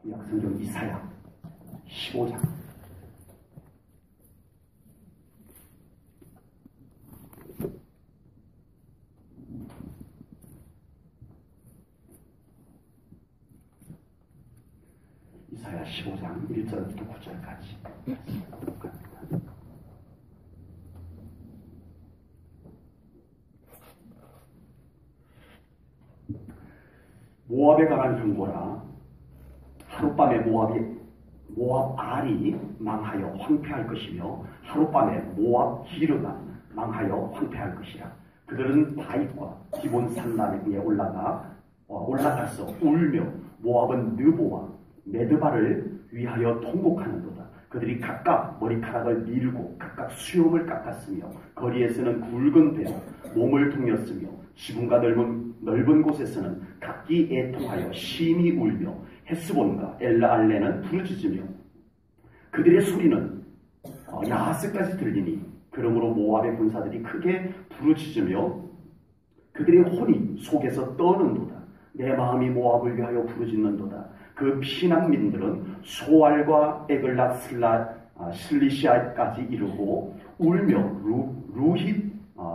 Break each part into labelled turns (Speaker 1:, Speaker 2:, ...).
Speaker 1: 구약성경 이사야 15장. 이사야 15장 1절부터 9절까지. 모압에 관한 경고라. 하룻밤에 모압 알이 망하여 황폐할 것이며 하룻밤에 모압 기르가 망하여 황폐할 것이라. 그들은 바윗과 기본 산단에 올라가서 울며 모압은 느보와 메드바를 위하여 통곡하는도다. 그들이 각각 머리카락을 밀고 각각 수염을 깎았으며 거리에서는 굵은 배로 몸을 동였으며 지붕과 넓은 곳에서는 각기 애통하여 심히 울며 헤스본과 엘라알레는 부르짖으며 그들의 소리는 야하스까지 들리니 그러므로 모압의 군사들이 크게 부르짖으며 그들의 혼이 속에서 떠는도다. 내 마음이 모압을 위하여 부르짖는도다. 그 피난민들은 소알과 에글라 슬리시아까지 이르고 울며 루힛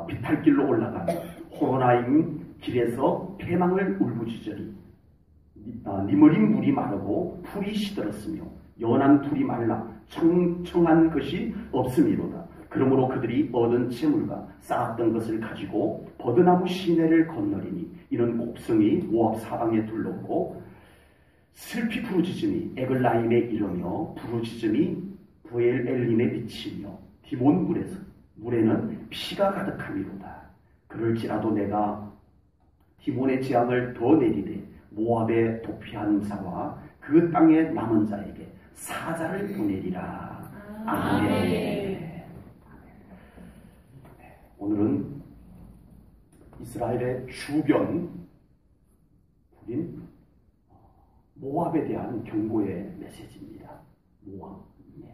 Speaker 1: 비탈길로 올라가며 호로나임 길에서 패망을 울부짖으리. 니므린 물이 마르고 풀이 시들었으며 연한 풀이 말라 청청한 것이 없음이로다. 그러므로 그들이 얻은 재물과 쌓았던 것을 가지고 버드나무 시내를 건너리니 이는 곡성이 모압 사방에 둘렀고 슬피 부르짖음이 에글라임에 이르며 부르짖음이 부엘엘림에 미치며 디몬 물에는 피가 가득함이로다. 그럴지라도 내가 디몬의 재앙을 더 내리되 모압의 도피한 자와 그 땅에 남은 자에게 사자를 보내리라. 아멘. 오늘은 이스라엘의 주변 부린 모압에 대한 경고의 메시지입니다.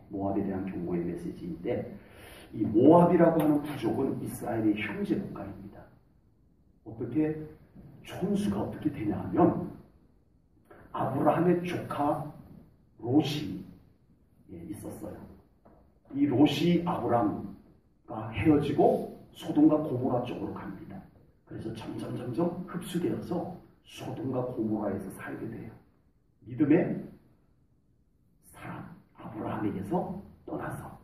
Speaker 1: 모압에 대한 경고의 메시지인데 이 모압이라고 하는 부족은 이스라엘의 형제 국가입니다. 어떻게 촌수가 어떻게 되냐 하면 아브라함의 조카 롯이 있었어요. 이 롯이 아브라함과 헤어지고 소돔과 고모라 쪽으로 갑니다. 그래서 점점 흡수되어서 소돔과 고모라에서 살게 돼요. 믿음의 사람 아브라함에게서 떠나서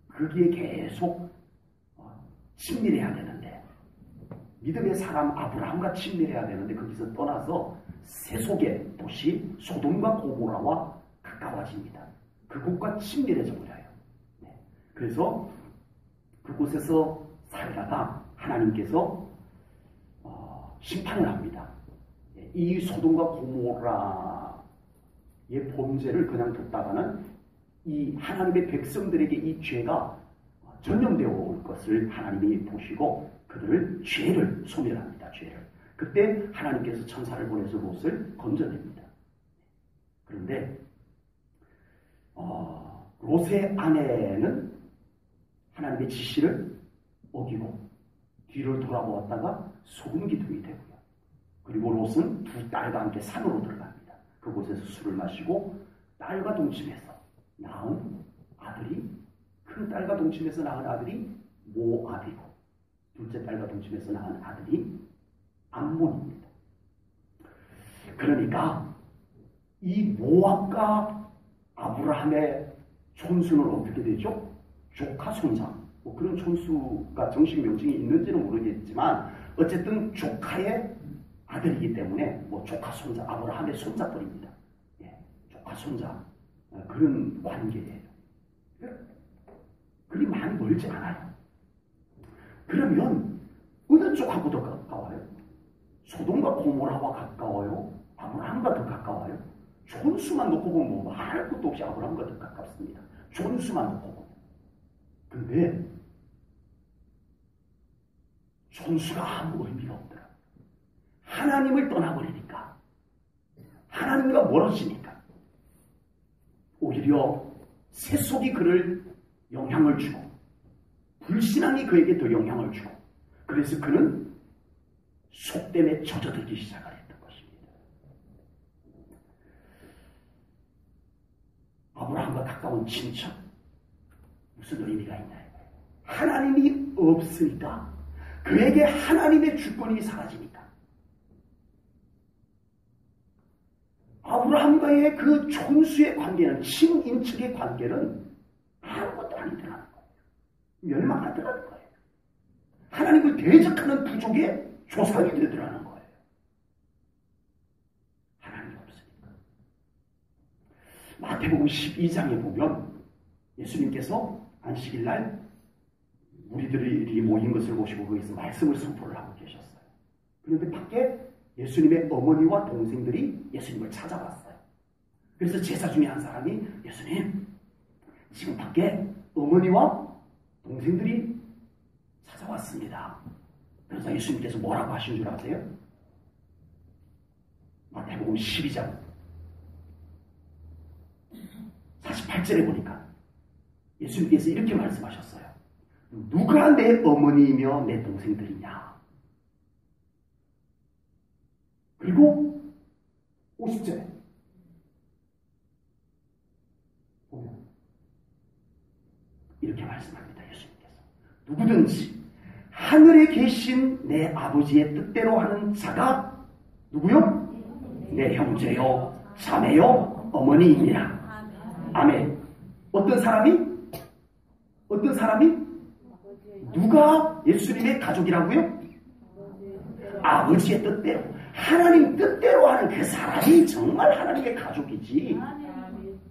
Speaker 1: 거기에 계속 친밀해야 되는데 믿음의 사람 아브라함과 친밀해야 되는데 거기서 떠나서 세속의 도시 소돔과 고모라와 가까워집니다. 그곳과 친밀해져 버려요. 그래서 그곳에서 살다가 하나님께서 심판을 합니다. 이 소돔과 고모라의 범죄를 그냥 뒀다가는 이 하나님의 백성들에게 이 죄가 전염되어 올 것을 하나님이 보시고 그들을 죄를 소멸합니다. 죄를. 그때 하나님께서 천사를 보내서 롯을 건져냅니다. 그런데 롯의 아내는 하나님의 지시를 어기고 뒤를 돌아보았다가 소금 기둥이 되고요. 그리고 롯은 두 딸과 함께 산으로 들어갑니다. 그곳에서 술을 마시고 딸과 동침해서 낳은 아들이 큰 딸과 동침해서 낳은 아들이 모압이고 둘째 딸과 동침해서 낳은 아들이 암몬입니다. 그러니까 이 모압과 아브라함의 촌수는 어떻게 되죠? 조카 손자. 그런 촌수가 정식 명칭이 있는지는 모르겠지만 어쨌든 조카의 아들이기 때문에 조카 손자 아브라함의 손자뻘입니다. 조카 손자 그런 관계예요. 그리 많이 멀지 않아요. 그러면 어느 쪽하고 더 가까워요? 소돔과 고모라와 가까워요? 아브라함과 더 가까워요? 촌수만 놓고 보면 말할 것도 없이 아브라함과 더 가깝습니다. 촌수만 놓고 보면. 근데 촌수가 아무 의미가 없더라. 하나님을 떠나버리니까 하나님과 멀어지니까 오히려 세속이 그를 영향을 주고 불신앙이 그에게 더 영향을 주고 그래서 그는 속됨에 젖어들기 시작을 했던 것입니다. 가까운 친척, 무슨 의미가 있나요? 하나님이 없으니까 그에게 하나님의 주권이 사라지니까 아브라함과의 그 촌수의 관계는, 친인척의 관계는 아무것도 아니더라는 거예요. 멸망하더라는 거예요. 하나님을 대적하는 부족의 조상이 되더라는 거예요. 하나님이 없으니까. 마태복음 12장에 보면 예수님께서 안식일 날 무리들이 모인 것을 보시고 거기서 말씀을 선포를 하고 계셨어요. 그런데 밖에 예수님의 어머니와 동생들이 예수님을 찾아왔어요. 그래서 제사 중에 한 사람이 예수님, 지금 밖에 어머니와 동생들이 찾아왔습니다. 그래서 예수님께서 뭐라고 하신 줄 아세요? 마태복음 12장 48절에 보니까 예수님께서 이렇게 말씀하셨어요. 누가 내 어머니이며 내 동생들이냐? 그리고 50절에 보면 이렇게 말씀합니다. 예수님께서 누구든지 하늘에 계신 내 아버지의 뜻대로 하는 자가 누구요? 내 형제요, 자매요, 어머니이니라. 아멘. 어떤 사람이? 누가 예수님의 가족이라고요? 아버지의 뜻대로, 하나님 뜻대로 하는 그 사람이 정말 하나님의 가족이지.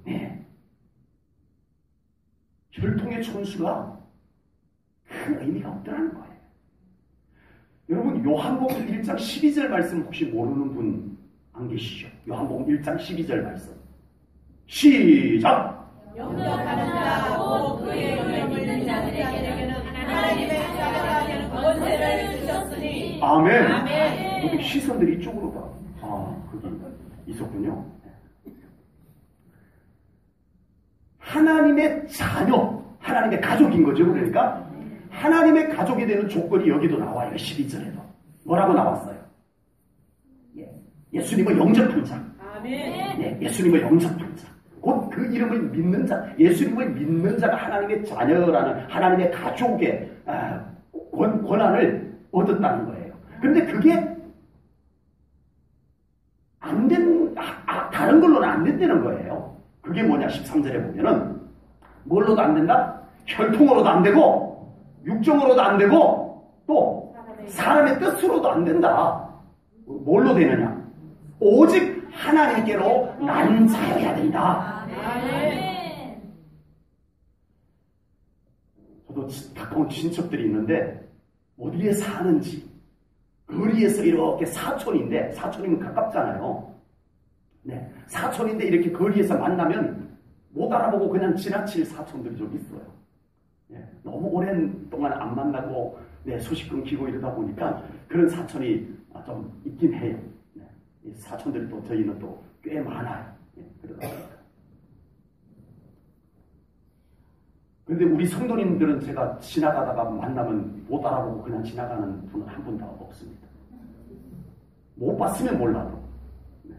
Speaker 1: 네. 혈통의 촌수가 큰 의미가 없더라는 거예요. 여러분, 요한복음 1장 12절 말씀 혹시 모르는 분 안 계시죠? 요한복음 1장 12절 말씀. 시작!
Speaker 2: 영접하는 자, 곧 그의 이름을 믿는 자들에게는 하나님의 자녀가 되는 권세를 주셨으니.
Speaker 1: 아멘. 아멘. 여기 시선들이 이쪽으로 가. 거기 있었군요. 하나님의 자녀, 하나님의 가족인 거죠. 그러니까 하나님의 가족이 되는 조건이 여기도 나와요. 12절에도. 뭐라고 나왔어요? 예수님을 영접한 자.
Speaker 2: 아멘.
Speaker 1: 네, 예수님을 영접한 자. 곧 그 이름을 믿는 자. 예수님을 믿는 자가 하나님의 자녀라는 하나님의 가족의 권한을 얻었다는 거예요. 그런데 그게 다른 걸로는 안 된다는 거예요. 그게 뭐냐? 13절에 보면은 뭘로도 안 된다? 혈통으로도 안 되고 육정으로도 안 되고 또 사람의 뜻으로도 안 된다. 뭘로 되느냐? 오직 하나님께로 난 자여야 된다.
Speaker 2: 아멘.
Speaker 1: 저도 가까운 친척들이 있는데 어디에 사는지 거리에서 이렇게 사촌이면 가깝잖아요. 네, 사촌인데 이렇게 거리에서 만나면 못 알아보고 그냥 지나칠 사촌들이 좀 있어요. 네, 너무 오랜 동안 안 만나고 소식 끊기고 이러다 보니까 그런 사촌이 좀 있긴 해요. 네, 사촌들이 또 저희는 또 꽤 많아요. 네, 그러다 보니까. 근데 우리 성도님들은 제가 지나가다가 만나면 못 알아보고 그냥 지나가는 분은 한 분도 없습니다. 못 봤으면 몰라도 네,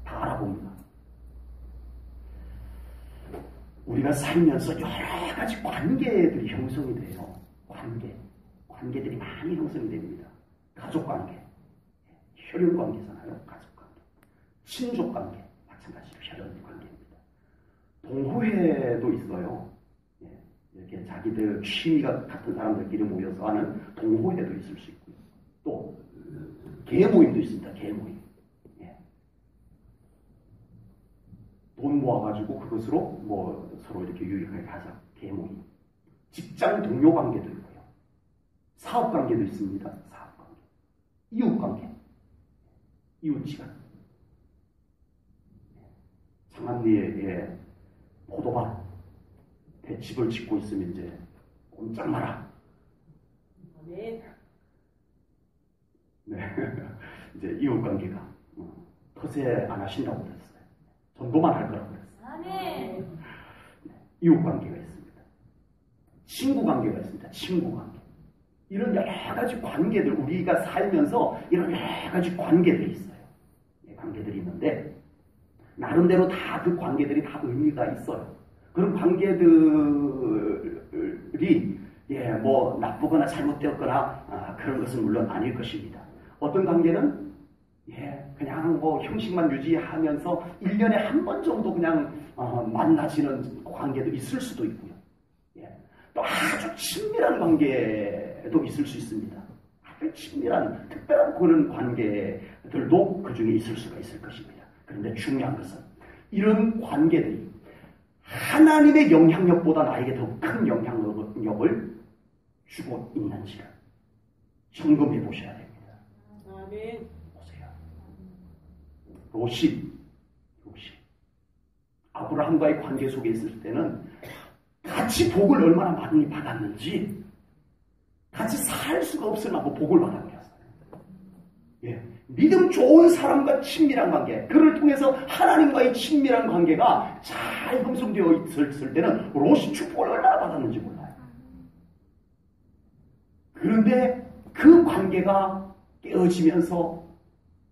Speaker 1: 다 알아봅니다. 우리가 살면서 여러 가지 관계들이 형성이 돼요. 관계들이 많이 형성이 됩니다. 가족관계, 혈연관계잖아요. 가족관계, 친족관계, 마찬가지로 혈연관계입니다. 동호회도 있어요. 이렇게 자기들 취미가 같은 사람들끼리 모여서 하는 동호회도 있을 수 있고요. 또 계모임도 있습니다. 계모임. 돈 모아가지고 그것으로 뭐 서로 이렇게 유익하게 하자. 계모임. 직장 동료 관계도 있고요. 사업 관계도 있습니다. 사업 관계. 이웃 관계. 이웃지간. 상한리에 포도밭 대집을 짓고 있으면 이제 꼼짝 마라. 네. 이제 이웃 관계가 터세 안 하신다고 그랬어요. 전도만 할 거라고 그랬어요.
Speaker 2: 아멘.
Speaker 1: 이웃 관계가 있습니다. 친구 관계가 있습니다. 친구 관계. 이런 여러 가지 관계들, 우리가 살면서 이런 여러 가지 관계들이 있어요. 관계들이 있는데 나름대로 다 그 관계들이 다 의미가 있어요. 그런 관계들이 뭐 나쁘거나 잘못되었거나 그런 것은 물론 아닐 것입니다. 어떤 관계는 그냥 뭐 형식만 유지하면서 1년에 한 번 정도 그냥 만나지는 관계도 있을 수도 있고요. 또 아주 친밀한 관계도 있을 수 있습니다. 아주 친밀한 특별한 그런 관계들도 그 중에 있을 수가 있을 것입니다. 그런데 중요한 것은 이런 관계들이 하나님의 영향력보다 나에게 더 큰 영향력을 주고 있는지를 점검해 보셔야 됩니다.
Speaker 2: 아멘.
Speaker 1: 보세요. 롯이 아브라함과의 관계 속에 있을 때는 같이 복을 얼마나 많이 받았는지 같이 살 수가 없을 만큼 복을 받아버렸어요. 믿음 좋은 사람과 친밀한 관계, 그를 통해서 하나님과의 친밀한 관계가 잘 형성되어 있을 때는 롯이 축복을 얼마나 받았는지 몰라요. 그런데 그 관계가 깨어지면서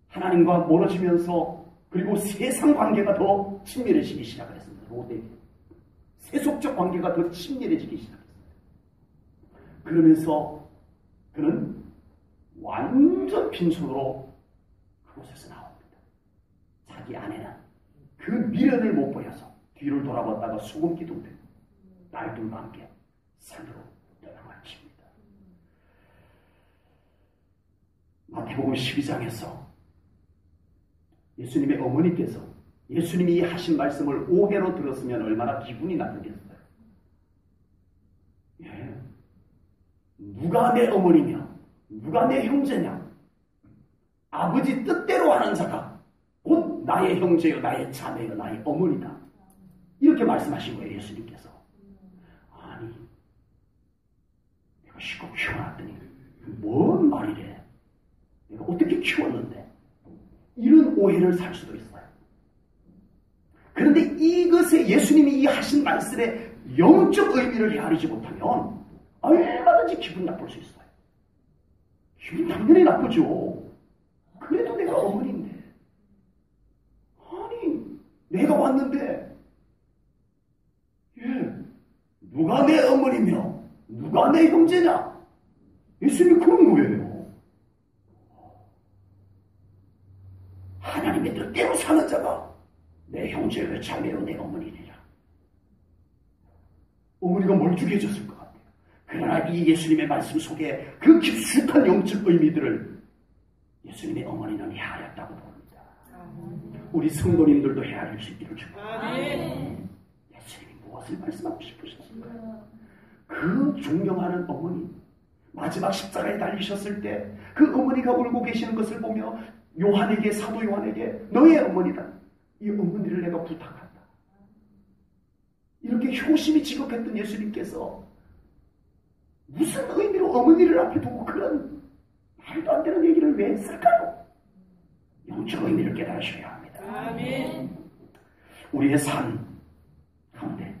Speaker 1: 하나님과 멀어지면서 그리고 세상 관계가 더 친밀해지기 시작했습니다. 롯에게 세속적 관계가 더 친밀해지기 시작했습니다. 그러면서 그는 완전 빈손으로 그곳에서 나옵니다. 자기 아내는 그 미련을 못 보여서 뒤를 돌아봤다가 소금 기둥 들고 날들과 함께 산으로 떠나갈 칩니다. 마태복음 12장에서 예수님의 어머니께서 예수님이 하신 말씀을 오해로 들었으면 얼마나 기분이 나쁘겠어요. 누가 내 어머니며 누가 내 형제냐? 아버지 뜻대로 하는 자가 곧 나의 형제요 나의 자매요 나의 어머니다. 이렇게 말씀하신 거예요. 예수님께서. 아니 내가 실컷 키워놨더니 뭔 말이래. 내가 어떻게 키웠는데 이런 오해를 살 수도 있어요. 그런데 이것에 예수님이 이 하신 말씀에 영적 의미를 헤아리지 못하면 얼마든지 기분 나쁠 수 있어요. 기분 당연히 나쁘죠. 그래도 내가 어머니인데 아니 내가 왔는데 누가 내 어머니며 누가 내 형제냐? 예수님이 그런 거예요. 하나님의 뜻대로 사는 자가 내 형제요 자매요 내 어머니니라. 어머니가 멀쩡해졌을 것 같아요. 그러나 이 예수님의 말씀 속에 그 깊숙한 영적 의미들을 예수님의 어머니는 헤아렸다고 봅니다. 우리 성도님들도 헤아릴 수 있기를 축복합니다. 예수님이 무엇을 말씀하고 싶으셨을까요? 그 존경하는 어머니, 마지막 십자가에 달리셨을 때 그 어머니가 울고 계시는 것을 보며 요한에게, 사도 요한에게 너의 어머니다. 이 어머니를 내가 부탁한다. 이렇게 효심이 지극했던 예수님께서 무슨 의미로 어머니를 앞에 두고 그런 말도 안 되는 얘기를 왜 했을까요? 영적 의미를 깨달으셔야 합니다.
Speaker 2: 아멘.
Speaker 1: 우리의 삶 가운데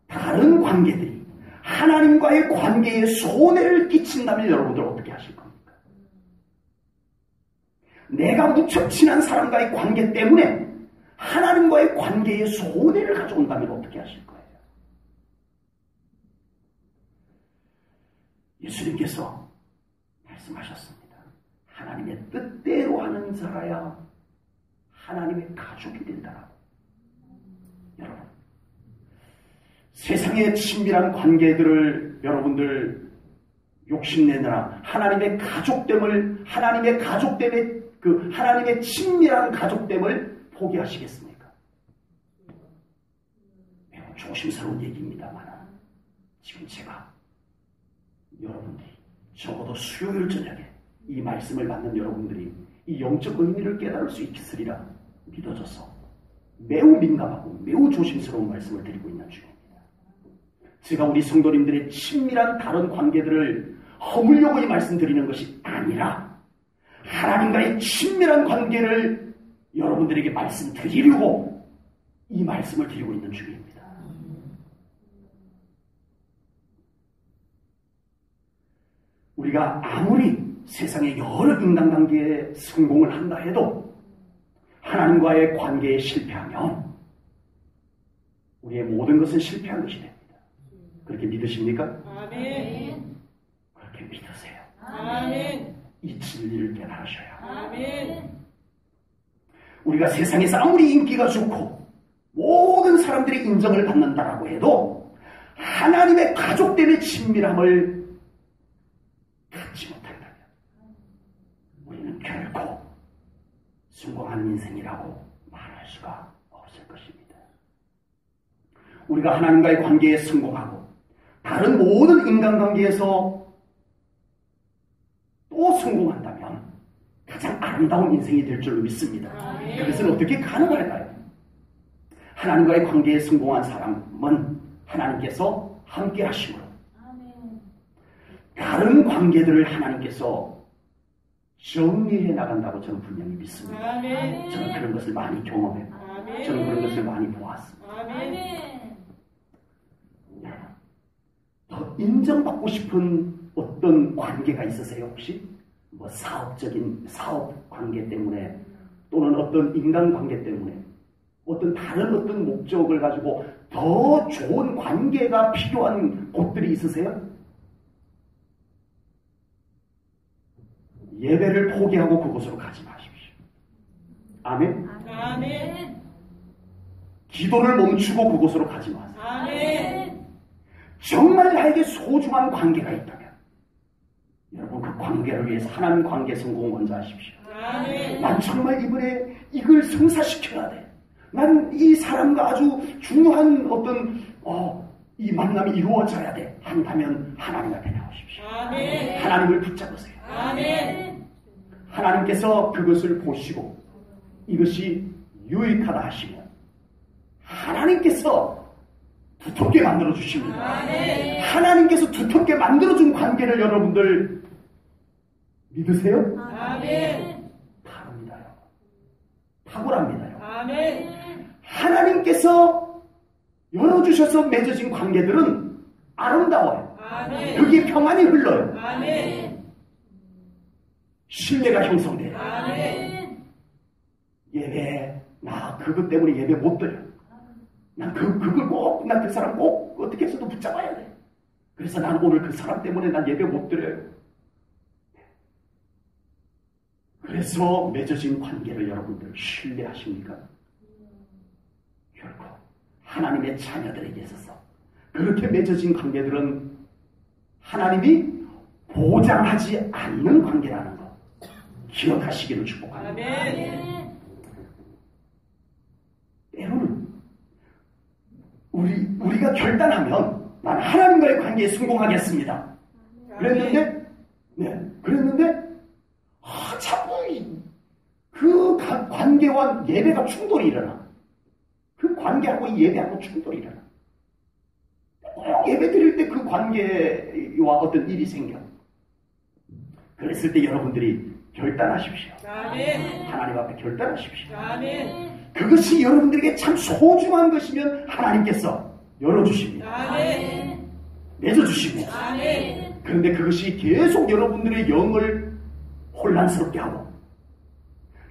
Speaker 1: 다른 관계들이 하나님과의 관계에 손해를 끼친다면 여러분들 어떻게 하실 겁니까? 내가 무척 친한 사람과의 관계 때문에 하나님과의 관계에 손해를 가져온다면 어떻게 하실 거예요? 예수님께서 말씀하셨습니다. 하나님의 뜻대로 하는 자라야 하나님의 가족이 된다라고. 여러분, 세상의 친밀한 관계들을 여러분들 욕심내느라 하나님의 가족됨을, 하나님의 친밀한 가족됨을 포기하시겠습니까? 매우 조심스러운 얘기입니다만 지금 제가 여러분들이 적어도 수요일 저녁에 이 말씀을 받는 여러분들이 이 영적 의미를 깨달을 수 있으리라 믿어져서 매우 민감하고 매우 조심스러운 말씀을 드리고 있는 중입니다. 제가 우리 성도님들의 친밀한 다른 관계들을 허물려고 이 말씀드리는 것이 아니라 하나님과의 친밀한 관계를 여러분들에게 말씀드리려고 이 말씀을 드리고 있는 중입니다. 우리가 아무리 세상의 여러 인간관계에 성공을 한다 해도 하나님과의 관계에 실패하면 우리의 모든 것은 실패한 것이 됩니다. 그렇게 믿으십니까?
Speaker 2: 아멘.
Speaker 1: 그렇게 믿으세요.
Speaker 2: 아멘.
Speaker 1: 이 진리를 깨달으셔야 합니다.
Speaker 2: 아멘.
Speaker 1: 우리가 세상에서 아무리 인기가 좋고 모든 사람들이 인정을 받는다라고 해도 하나님의 가족됨의 친밀함을 갖지 못한다면 우리는 결코 성공한 인생이라고 말할 수가 없을 것입니다. 우리가 하나님과의 관계에 성공하고 다른 모든 인간관계에서 또 성공한다면 가장 아름다운 인생이 될 줄로 믿습니다. 그것은 어떻게 가능할까요? 하나님과의 관계에 성공한 사람은 하나님께서 함께 하심으로 다른 관계들을 하나님께서 정리해 나간다고 저는 분명히 믿습니다. 저는 그런 것을 많이 경험했고 저는 그런 것을 많이 보았습니다. 더 인정받고 싶은 어떤 관계가 있으세요 혹시? 뭐 사업적인 사업 관계 때문에 또는 어떤 인간 관계 때문에 어떤 다른 어떤 목적을 가지고 더 좋은 관계가 필요한 곳들이 있으세요? 예배를 포기하고 그곳으로 가지 마십시오. 아멘?
Speaker 2: 아멘.
Speaker 1: 기도를 멈추고 그곳으로 가지 마세요.
Speaker 2: 아멘.
Speaker 1: 정말 나에게 소중한 관계가 있다면 여러분 그 관계를 위해서 하나님 관계 성공 먼저 하십시오.
Speaker 2: 아멘.
Speaker 1: 난 정말 이번에 이걸 성사시켜야 돼. 난 이 사람과 아주 중요한 어떤 이 만남이 이루어져야 돼. 한다면 하나님 앞에 나오십시오.
Speaker 2: 아멘.
Speaker 1: 하나님을 붙잡으세요.
Speaker 2: 아멘.
Speaker 1: 하나님께서 그것을 보시고 이것이 유익하다 하시면 하나님께서 두텁게 만들어 주십니다.
Speaker 2: 아멘.
Speaker 1: 하나님께서 두텁게 만들어준 관계를 여러분들 믿으세요?
Speaker 2: 아멘.
Speaker 1: 다릅니다요. 탁월합니다요.
Speaker 2: 아멘.
Speaker 1: 하나님께서 열어주셔서 맺어진 관계들은 아름다워요.
Speaker 2: 아멘.
Speaker 1: 거기에 평안이 흘러요.
Speaker 2: 아멘.
Speaker 1: 신뢰가 형성돼요.
Speaker 2: 아멘.
Speaker 1: 예배, 나 그것 때문에 예배 못 드려. 난 그걸 꼭, 난 그 사람 꼭 어떻게 해서도 붙잡아야 돼. 그래서 난 오늘 그 사람 때문에 난 예배 못 드려요. 그래서 맺어진 관계를 여러분들 신뢰하십니까? 결코 하나님의 자녀들에게 있어서 그렇게 맺어진 관계들은 하나님이 보장하지 않는 관계라는 거 기억하시기를 축복합니다.
Speaker 2: 아멘.
Speaker 1: 때로는 우리가 결단하면 난 하나님과의 관계에 성공하겠습니다. 그랬는데 자꾸 그 관계와 예배가 충돌이 일어나. 그 관계하고 이 예배하고 충돌이 일어나. 꼭 예배 드릴 때 그 관계와 어떤 일이 생겨. 그랬을 때 여러분들이 결단하십시오.
Speaker 2: 아멘.
Speaker 1: 하나님 앞에 결단하십시오.
Speaker 2: 아멘.
Speaker 1: 그것이 여러분들에게 참 소중한 것이면 하나님께서 열어주십니다.
Speaker 2: 아멘.
Speaker 1: 맺어주십니다.
Speaker 2: 아멘.
Speaker 1: 그런데 그것이 계속 여러분들의 영을 혼란스럽게 하고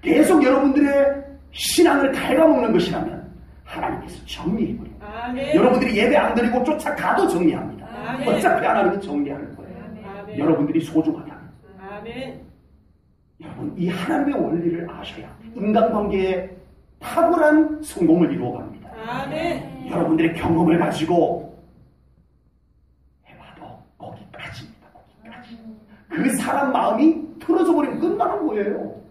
Speaker 1: 계속 여러분들의 신앙을 갉아먹는 것이라면 하나님께서 정리해버립니다.
Speaker 2: 아멘.
Speaker 1: 여러분들이 예배 안 드리고 쫓아가도 정리합니다.
Speaker 2: 아멘.
Speaker 1: 어차피 하나님이 정리할 거예요.
Speaker 2: 아멘.
Speaker 1: 여러분들이 소중하다면.
Speaker 2: 아멘.
Speaker 1: 여러분 이 하나님의 원리를 아셔야 인간관계에 탁월한 성공을 이루어갑니다.
Speaker 2: 아멘.
Speaker 1: 여러분들의 경험을 가지고 해봐도 거기까지입니다. 거기까지. 그 사람 마음이 틀어져 버리면 끝나는 거예요.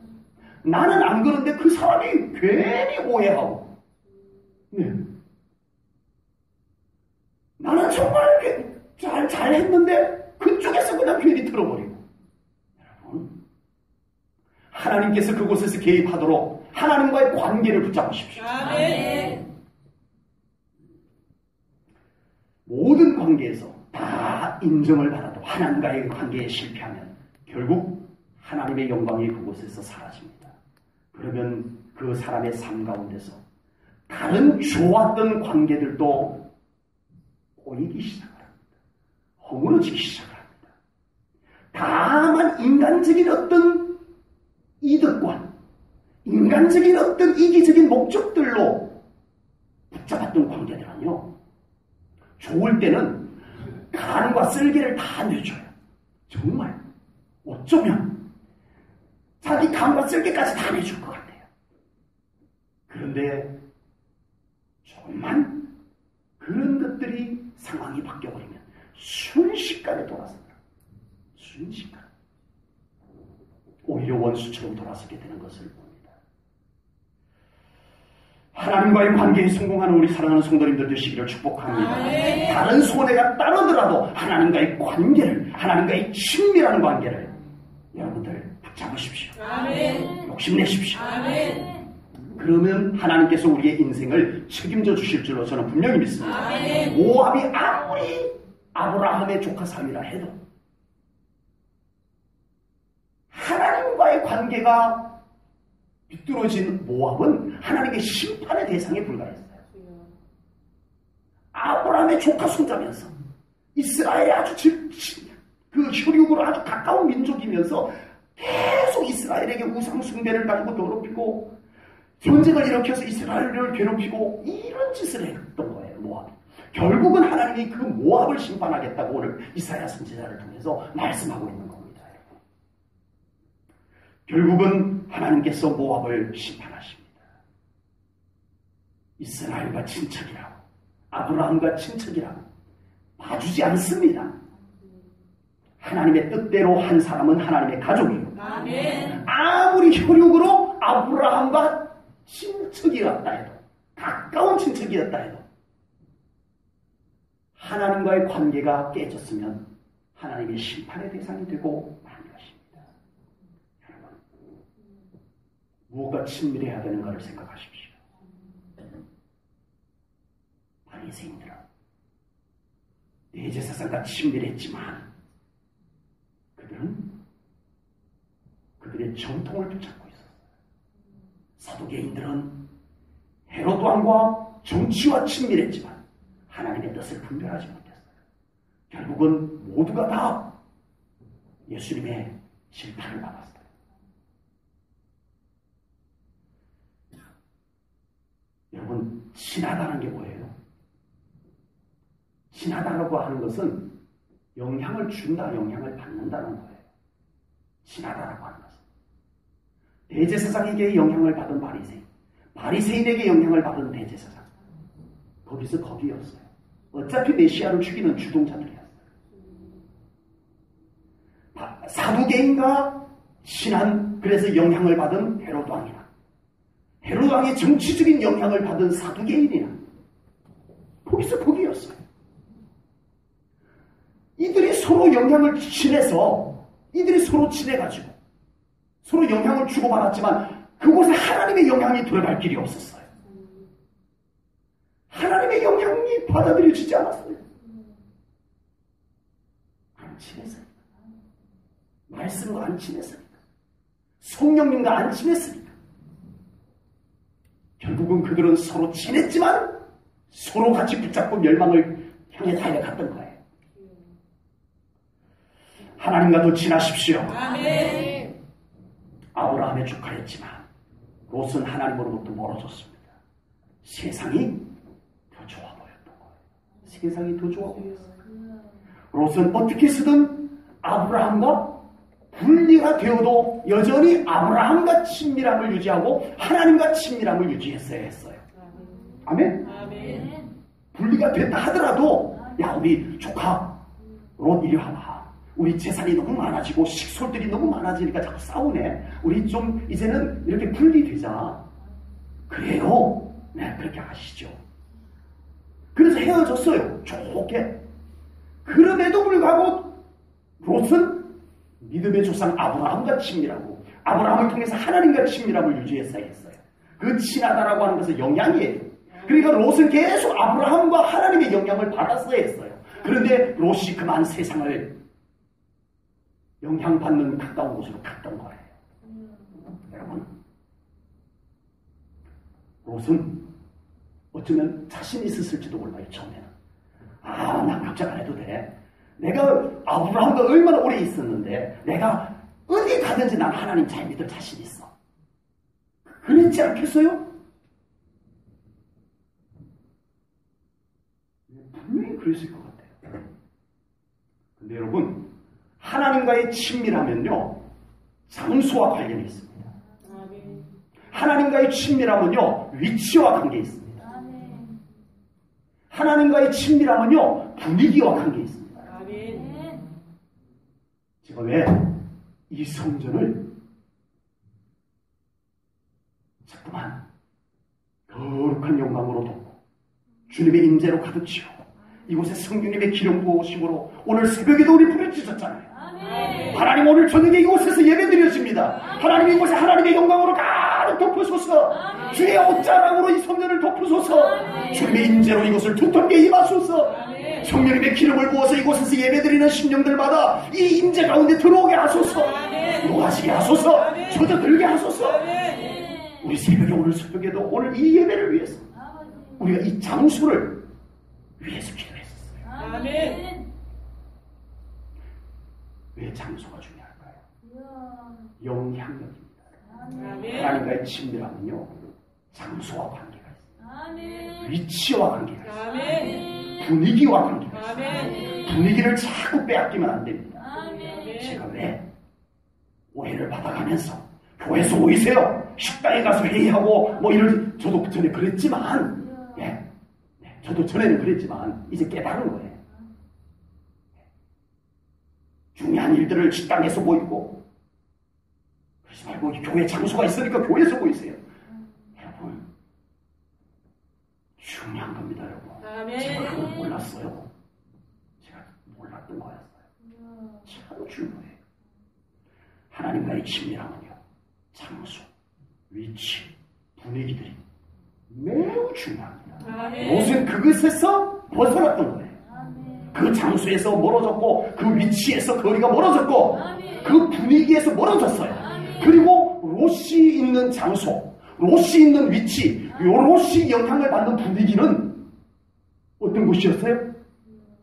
Speaker 1: 나는 안 그런데 그 사람이 괜히 오해하고 나는 정말 잘했는데 그쪽에서 그냥 괜히 틀어버리고 여러분 하나님께서 그곳에서 개입하도록 하나님과의 관계를 붙잡으십시오.
Speaker 2: 아멘.
Speaker 1: 모든 관계에서 다 인정을 받아도 하나님과의 관계에 실패하면 결국 하나님의 영광이 그곳에서 사라집니다. 그러면 그 사람의 삶 가운데서 다른 좋았던 관계들도 꼬이기 시작합니다. 허물어지기 시작합니다. 다만 인간적인 어떤 이득과 인간적인 어떤 이기적인 목적들로 붙잡았던 관계들은요, 좋을 때는 간과 쓸개를 다 내줘요. 정말 어쩌면 자기 간과 쓸개까지 다 내줄 것 같아요. 그런데 조금만 그런 것들이 상황이 바뀌어버리면 순식간에 돌아섭니다. 순식간. 오히려 원수처럼 돌아서게 되는 것을 봅니다. 하나님과의 관계에 성공하는 우리 사랑하는 성도님들 되시기를 축복합니다. 다른 손해가 따르더라도 하나님과의 관계를, 하나님과의 친밀한 관계를 여러분들 붙잡으십시오. 욕심내십시오. 그러면 하나님께서 우리의 인생을 책임져 주실 줄로 저는 분명히 믿습니다. 모압이 아무리 아브라함의 조카 삶이라 해도 하나님과의 관계가 비뚤어진 모압은 하나님의 심판의 대상에 불과했어요. 아브라함의 조카 손자면서 이스라엘의 아주 그 혈육으로 아주 가까운 민족이면서 계속 이스라엘에게 우상 숭배를 가지고 더럽히고 전쟁을 일으켜서 이스라엘을 괴롭히고 이런 짓을 했던 거예요. 모압이. 결국은 하나님이 그 모압을 심판하겠다고 오늘 이사야 선지자를 통해서 말씀하고 있는 겁니다. 결국은 하나님께서 모압을 심판하십니다. 이스라엘과 친척이라고, 아브라함과 친척이라고 봐주지 않습니다. 하나님의 뜻대로 한 사람은 하나님의 가족이요. 아무리 혈육으로 아브라함과 친척이었다 해도, 가까운 친척이었다 해도 하나님과의 관계가 깨졌으면 하나님의 심판의 대상이 되고 마는 것입니다. 여러분, 무엇과 친밀해야 되는가를 생각하십시오. 바리새인들은 대제사장과 친밀했지만 그들의 전통을 붙잡고 있었어요. 사두개인들은 헤롯 왕과 정치와 친밀했지만 하나님의 뜻을 분별하지 못했어요. 결국은 모두가 다 예수님의 심판을 받았어요. 여러분, 친하다는 게 뭐예요? 친하다라고 하는 것은 영향을 준다, 영향을 받는다는 거예요. 친하다라고 하는 것은. 대제사장에게 영향을 받은 바리새인, 바리새인에게 영향을 받은 대제사장. 거기서 거기였어요. 어차피 메시아를 죽이는 주동자들이었어요. 사두개인과 친한, 그래서 영향을 받은 헤롯 왕이나 헤롯 왕의 정치적인 영향을 받은 사두개인이나 거기서 거기였어요. 이들이 서로 영향을 친해서, 이들이 서로 친해가지고 서로 영향을 주고받았지만 그곳에 하나님의 영향이 들어갈 길이 없었어요. 하나님의 영향이 받아들여지지 않았어요. 안 친했으니까. 말씀과 안 친했으니까. 성령님과 안 친했으니까. 결국은 그들은 서로 친했지만 서로 같이 붙잡고 멸망을 향해 달려갔던 거예요. 하나님과 더 친하십시오.
Speaker 2: 아멘.
Speaker 1: 아브라함의 조카였지만 롯은 하나님으로부터 멀어졌습니다. 세상이 더 좋아 보였던 거예요. 세상이 더 좋아 보였어요. 롯은 어떻게 쓰든 아브라함과 분리가 되어도 여전히 아브라함과 친밀함을 유지하고 하나님과 친밀함을 유지했어야 했어요. 아멘?
Speaker 2: 아멘.
Speaker 1: 분리가 됐다 하더라도, 야, 우리 조카 롯 이리 와봐. 우리 재산이 너무 많아지고 식솔들이 너무 많아지니까 자꾸 싸우네. 우리 좀 이제는 이렇게 분리되자. 그래요. 네, 그렇게 하시죠. 그래서 헤어졌어요. 좋게. 그럼에도 불구하고 롯은 믿음의 조상 아브라함과 친밀하고 아브라함을 통해서 하나님과 친밀함을 유지했어야 했어요. 그 친하다라고 하는 것은 영향이에요. 그러니까 롯은 계속 아브라함과 하나님의 영향을 받았어야 했어요. 그런데 롯이 그만 세상을 영향받는 가까운 곳으로 갔던 거예요. 여러분, 롯은 어쩌면 자신 있었을지도 몰라요. 처음에는. 아, 난 걱정 안 해도 돼. 내가 아브라함과 얼마나 오래 있었는데 내가 어디 가든지 난 하나님 잘 믿을 자신 있어. 그랬지 않겠어요? 분명히 그랬을 것 같아요. 근데 여러분, 하나님과의 친밀하면요, 장소와 관련이 있습니다. 하나님과의 친밀함은요, 위치와 관계 있습니다. 하나님과의 친밀함은요, 분위기와 관계 있습니다. 제가 왜 이 성전을 자꾸만 거룩한 영광으로 덮고 주님의 임재로 가득 채우고 이곳에 성령님의 기름 부으심으로 오늘 새벽에도 우리 부르짖었잖아요. 하나님, 오늘 저녁에 이곳에서 예배드려집니다. 하나님, 이곳에 하나님의 영광으로 가득 덮으소서. 주의 옷자락으로 이 성전을 덮으소서. 주님의 임재로 이곳을 두텁게 임하소서. 성령님의 기름을 부어서 이곳에서 예배드리는 심령들마다 이 임재 가운데 들어오게 하소서. 노하시게 하소서. 젖어들게 하소서. 우리 새벽에, 오늘 새벽에도 오늘 이 예배를 위해서 우리가 이 장소를 위해서 기도했었어요.
Speaker 2: 아멘.
Speaker 1: 왜 장소가 중요할까요? 영향력입니다.
Speaker 2: 아멘.
Speaker 1: 하나님과의 친밀함은요, 장소와 관계가 있습니다.
Speaker 2: 아멘.
Speaker 1: 위치와 관계가 있습니다.
Speaker 2: 아멘.
Speaker 1: 분위기와 관계가 있습니다.
Speaker 2: 아멘.
Speaker 1: 분위기를 자꾸 빼앗기면 안 됩니다.
Speaker 2: 아멘.
Speaker 1: 제가 왜 오해를 받아가면서 교회에서 모이세요, 식당에 가서 회의하고 뭐 이런, 저도 전에 그랬지만, 저도 전에는 그랬지만 이제 깨달은 거예요. 중요한 일들을 식당에서 모이고, 그러지 말고 교회 장소가 있으니까 교회에서 모이세요. 여러분, 중요한 겁니다, 여러분.
Speaker 2: 아멘.
Speaker 1: 제가 그걸 몰랐어요. 제가 몰랐던 거였어요. 참 중요해요. 하나님과의 친밀함은요, 장소, 위치, 분위기들이 매우 중요합니다. 롯은 그것에서 벗어났던 거예요. 그 장소에서 멀어졌고, 그 위치에서 거리가 멀어졌고, 그 분위기에서 멀어졌어요. 그리고 롯이 있는 장소, 롯이 있는 위치, 롯이 영향을 받는 분위기는 어떤 곳이었어요?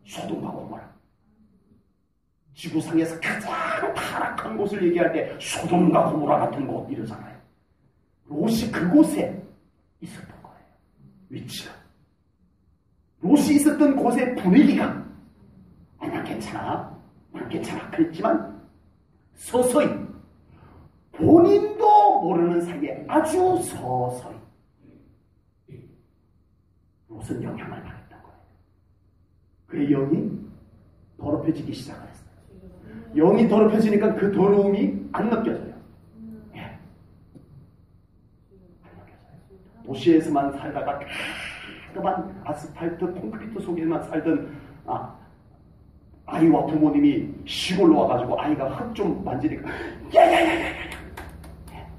Speaker 1: 소돔과 고모라. 지구상에서 가장 타락한 곳을 얘기할 때 소돔과 고모라 같은 곳 이러잖아요. 롯이 그곳에 있었던 거예요. 위치가. 롯이 있었던 곳의 분위기가, 난 괜찮아 그랬지만 서서히, 본인도 모르는 사이에 아주 서서히 롯은 영향을 받았던 거예요. 그의 영이 더럽혀지기 시작했어요. 영이 더럽혀지니까 그 더러움이 안 느껴져요. 안 느껴져요. 도시에서만 살다가 깔끔한 아스팔트 콘크리트 속에만 살던 아이와 부모님이 시골로 와가지고 아이가 흙 좀 만지니까 야야야야야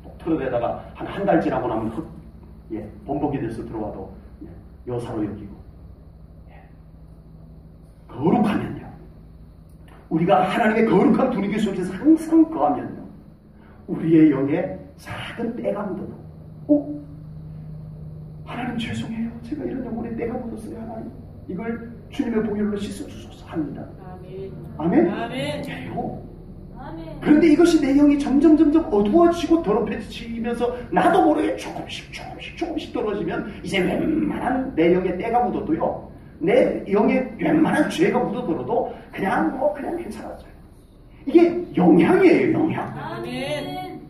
Speaker 1: 또 털어내다가 한 달 지나고 나면 범벅이 돼서 들어와도 여사로 여기고, 거룩하면요, 우리가 하나님의 거룩한 분위기 속에서 항상 거하면요, 우리의 영에 작은 때가 묻어도 하나님 죄송해요, 제가 이런 영혼에 때가 묻었어요, 하나님 이걸 주님의 보혈로 씻어주소서 합니다. 아멘?
Speaker 2: 아멘.
Speaker 1: 그런데 이것이 내 영이 점점 어두워지고 더럽혀지면서 나도 모르게 조금씩 떨어지면 이제 웬만한 내 영에 때가 묻어도요, 내 영에 웬만한 죄가 묻어들어도 그냥 괜찮아져요. 이게 영향이에요, 영향.
Speaker 2: 아멘.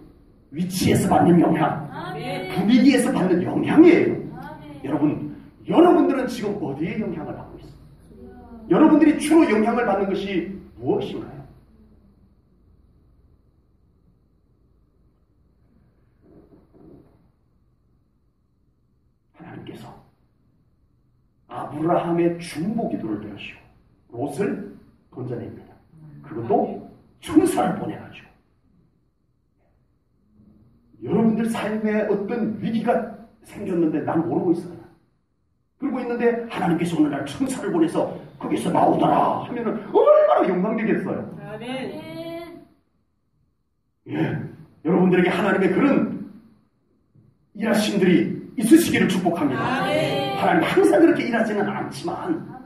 Speaker 1: 위치에서 받는 영향,
Speaker 2: 아멘.
Speaker 1: 분위기에서 받는 영향이에요. 아멘. 여러분들은 지금 어디에 영향을 받고 있어요? 여러분들이 주로 영향을 받는 것이 무엇인가요? 하나님께서 아브라함의 중보 기도를 들으시고 롯을 건져냅니다. 그것도 천사를 보내가지고. 여러분들 삶에 어떤 위기가 생겼는데 난 모르고 있어요. 그러고 있는데 하나님께서 오늘 날 천사를 보내서 거기서 나오더라 하면은 얼마나 영광되겠어요.
Speaker 2: 아멘.
Speaker 1: 여러분들에게 하나님의 그런 일하심들이 있으시기를 축복합니다.
Speaker 2: 아멘.
Speaker 1: 하나님 항상 그렇게 일하지는 않지만